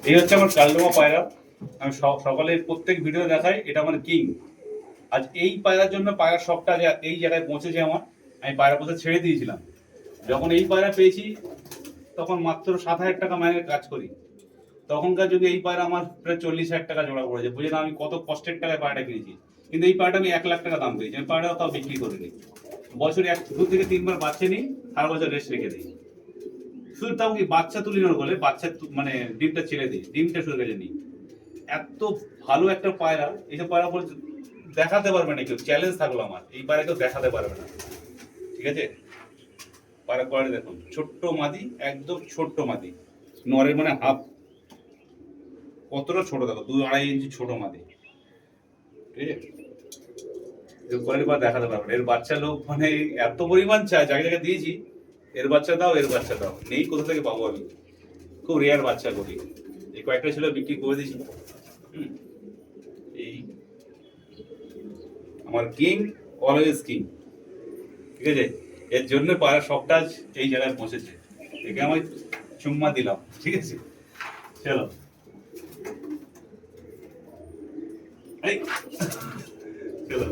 এই হচ্ছে আমার কালডোমা পায়রা। আমি সকালে প্রত্যেক ভিডিও দেখাই, এটা আমার কিং। আজ এই পায়রার জন্য পায়রার শখটা এই জায়গায় পৌঁছেছে আমার। আমি পায়রা পোষা ছেড়ে দিয়েছিলাম, যখন এই পায়রা পেয়েছি তখন মাত্র 7,000 টাকা মাইনের কাজ করি। তখনকার যুগে এই পায়রা আমার প্রায় 40,000 টাকা জোড়া পড়েছে। বুঝে না আমি কত কষ্টের টাকায় পায়রাটা কিনেছি। কিন্তু এই পায়রাটা আমি 1,00,000 টাকা দাম পেয়েছি। আমি পায়রাটা তাও বিক্রি করিনি। বছরে 2 থেকে 3 বার বাচ্চা নিই, সারা বছর রেস্ট রেখে দিই। শুধু তাও কি বাচ্চা তুলি না বলে, বাচ্চা মানে ডিমটা ছেড়ে দিই, ডিমটা শুরু করে নিই। এত ভালো একটা পায়রা, এইসব পায়রা বলে দেখাতে পারবে না কেউ। চ্যালেঞ্জ থাকলো আমার, এই পায়রা কেউ দেখাতে পারবে না। ঠিক আছে, পায়রা কোয়ালিটি দেখুন, ছোট্ট মাদি, একদম ছোট্ট মাদি, নরের মানে হাফ। কতটা ছোট দেখো, 2-2.5 ইঞ্চি ছোট মাদি। ঠিক আছে, কোয়ালিটি পায়রা দেখাতে পারবে না। এর বাচ্চা লোক মানে এত পরিমাণ চায়, জায়গায় জায়গায় দিয়েছি, এর বাচ্চা দাও, এর বাচ্চা দাও, নেই কোথা থেকে পাবো আমি। খুব রেয়ার বাচ্চা করি। এই কয়েকটা ছিল, বিক্রি করে দিয়েছি। এই আমার কিং, অলওয়েজ কিং। ঠিক আছে, এর জন্য পায়রা শখটা এই জায়গায় পৌঁছেছে। একে আমি চুম্মা দিলাম। ঠিক আছে, চলো এই চলো।